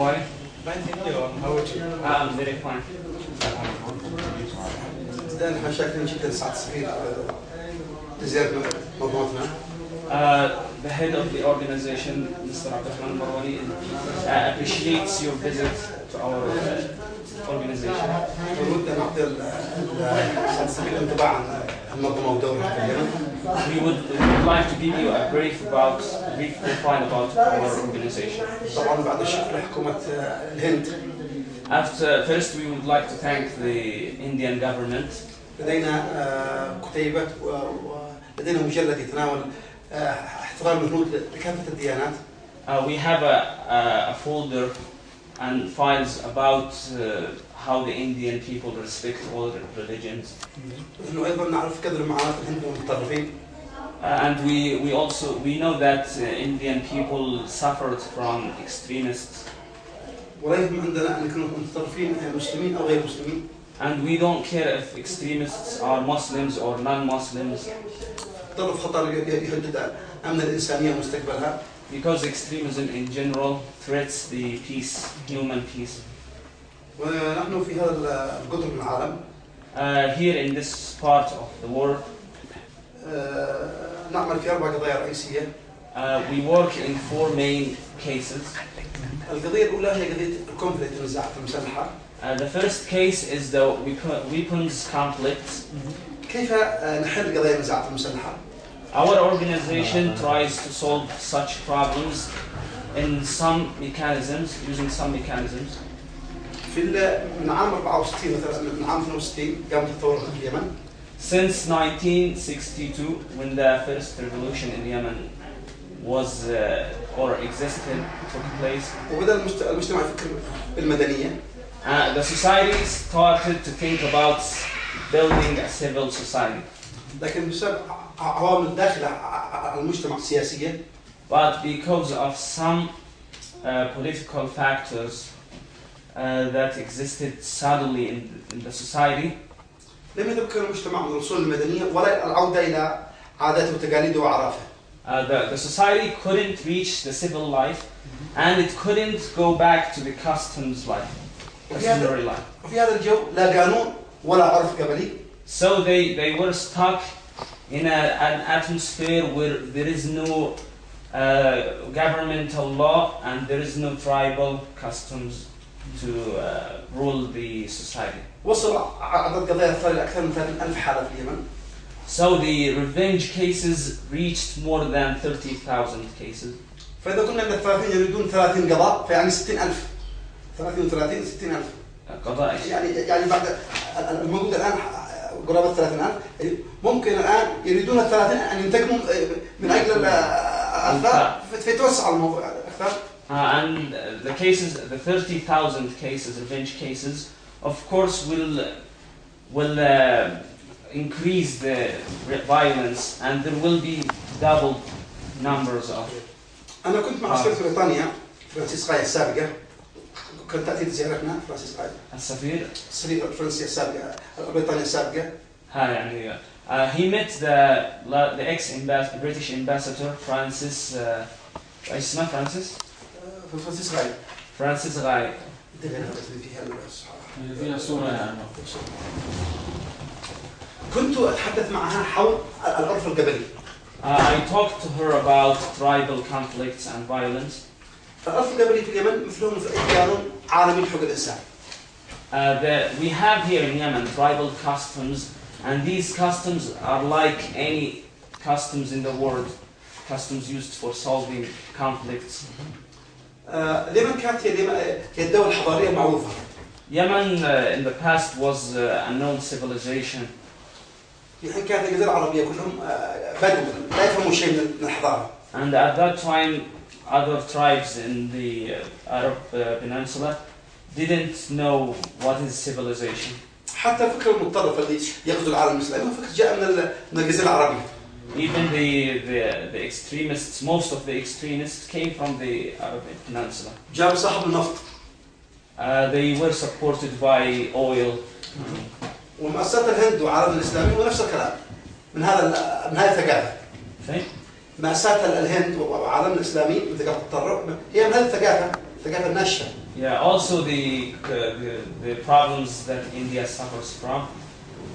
Why? Fine, thank you. How are you? I'm very fine. نحن شاكرين جدا سعاده السفير لزيارة منظمتنا. The head of the organization, Mr. المروني, appreciates your visit to our organization. ونود أن نعطي سعاده السفير انطباع عن المنظمة ودورها في اليمن. We would like to give you a brief profile about our organization. طبعا بعد الشكر لحكومة الهند. First, we would like to thank the Indian government. لدينا كتيبة ولدينا مجلد يتناول احترام الهنود لكافة الديانات. We have a folder and files about how the Indian people respect all religions. نحن أيضا نعرف قدر معاناة الهند والمتطرفين. And we know that Indian people suffered from extremists. ولا يهم عندنا أن يكونوا متطرفين مسلمين أو غير مسلمين. And we don't care if extremists are Muslims or non-Muslims. تطرف خطر يهدد أمن الإنسانية ومستقبلها. Because extremism in general threats the peace, human peace. ونحن في هذا القطر من العالم. Here in this part of the world, نعمل في 4 قضايا رئيسية. we work in 4 main cases. القضية الأولى هي قضية الكونفليكت النزاعات المسلحة. The first case is the weapons conflict. كيف نحل قضايا النزاعات المسلحة؟ Our organization tries to solve such problems in some mechanisms, using some mechanisms. من عام 64 مثلا من عام 62 قامت الثورة في اليمن. Since 1962, when the first revolution in Yemen was or existed, took place, وبدأ المجتمع يفكر بالمدنية. The society started to think about building a civil society. لكن بسبب عوامل داخلة على المجتمع السياسية. But because of some political factors that existed suddenly in the society, لم يتمكن المجتمع من الوصول للمدنية ولا العودة إلى عاداته وتقاليده وأعرافه. The society couldn't reach the civil life, and it couldn't go back to the customs life, customary life. وفي هذا الجو لا قانون ولا عرف قبلي. So they were stuck in an atmosphere where there is no governmental law and there is no tribal customs to rule the society. وصل عدد قضايا الثورة لأكثر من 30,000 حالة في اليمن. So the revenge cases reached more than 30,000 cases. فإذا كنا عند 30 يريدون 30 قضاء فيعني 60,000. 30 و30 60,000. قضاء. يعني بعد الموجود الآن قرابة 30,000 ممكن الآن يريدون 30 أن ينتقموا من أجل الأثار فيتوسع الموضوع أكثر. And the cases, the 30,000 cases, revenge cases, of course will increase the violence, and there will be double numbers of. أنا كنت مع سفير بريطانيا فرانسيس غاية السابقة. كانت تأتي زيارتنا فرانسيس غاية. السفير. السفير الفرنسي السابقة بريطانيا السابقة. يعني he met the British ambassador Francis. اسمه فرانسيس غاية. فرانسيس غاية. فيها صورة يعني. كنت أتحدث معها حول العرف القبلي. I talked to her about tribal conflicts and violence. العرف القبلي في اليمن مثله مثل أي قانون عالمي لحقوق الإنسان. We have here in Yemen tribal customs, and these customs are like any customs in the world, customs used for solving conflicts. اليمن كانت هي الدولة الحضارية المعروفة. Yemen in the past was a known civilization. الحين كانت الجزيرة العربية كلهم بدو لا يفهموا شيء من الحضارة. And at that time, other tribes in the Arab Peninsula didn't know what is civilization. حتى الفكر المتطرف اللي يغزو العالم الإسلامي هو فكر جاء من الجزيرة العربية. Even the extremists, most of the extremists came from the Arab Peninsula. جابوا صاحب النفط. They were supported by oil. ومؤسسات الهند وعالم الإسلامي هو نفس الكلام من هذه الثقافة. مأساة الهند وعالم الإسلامي من ثقافة التطرف هي من هذه الثقافة الناشئة. Yeah, also the problems that India suffers from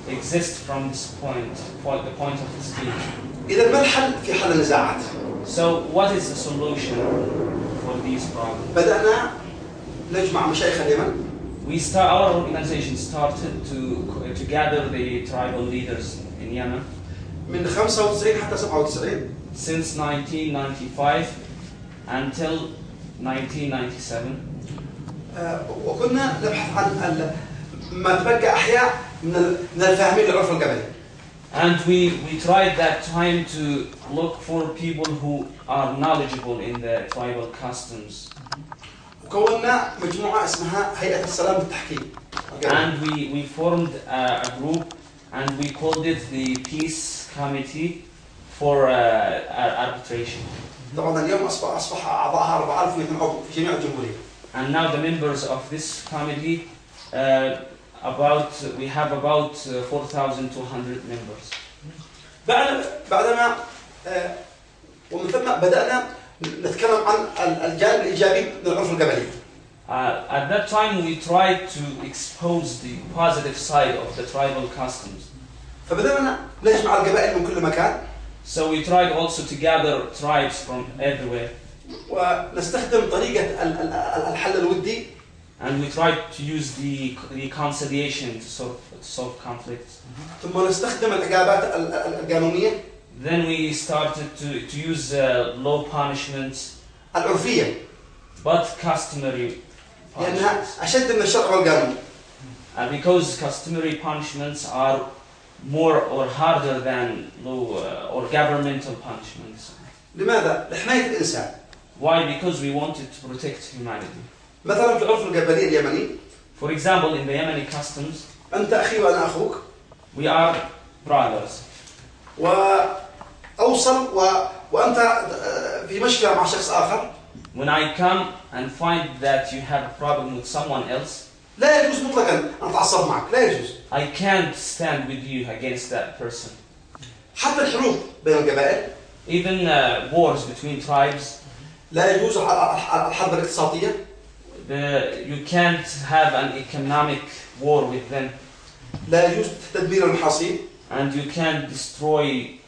exist from this point, the point of dispute. إذا ما الحل في حل النزاعات؟ So what is the solution for these problems? بدأنا نجمع مشايخ اليمن. Our organization started to gather the tribal leaders in Yemen من 95 حتى 97. since 1995 until 1997. وكنا نبحث عن ما تبقى أحياء من الفاهمين للعرف القبلي. And we tried that time to look for people who are knowledgeable in the tribal customs. وكونا مجموعة اسمها هيئة السلام بالتحكيم. And we formed a group and we called it the Peace Committee for Arbitration. طبعا اليوم أصبح أعضائها 4200 عضو في جميع الجمهورية. And now the members of this committee, we have about 4,200 members. بعدما ومن ثم بدأنا نتكلم عن الجانب الإيجابي من العرف القبلي. At that time we tried to expose the positive side of the tribal customs. فبدأنا نجمع القبائل من كل مكان. So we tried also to gather tribes from everywhere. ونستخدم طريقة الحل الودي. And we tried to use the reconciliation to solve conflicts. ثم نستخدم العقابات القانونية. Then we started to use low punishments. العرفية. But customary لأنها punishments. أشد من الشرع والقانون. Because customary punishments are more or harder than low or governmental punishments. لماذا؟ لحماية الإنسان. Why? Because we wanted to protect humanity. مثلا في العرف القبلي اليمني. For example, in the Yemeni customs, أنت أخي وأنا أخوك. we are brothers. وأوصل وأنت في مشكلة مع شخص آخر. When I come and find that you have a problem with someone else, لا يجوز مطلقا أن أتعصب معك. لا يجوز. I can't stand with you against that person. حتى الحروب بين القبائل. Even wars between tribes. لا يجوز الحرب الاقتصادية. You can't have an economic war with them. لا يجوز تدمير المحاصيل. And you can't destroy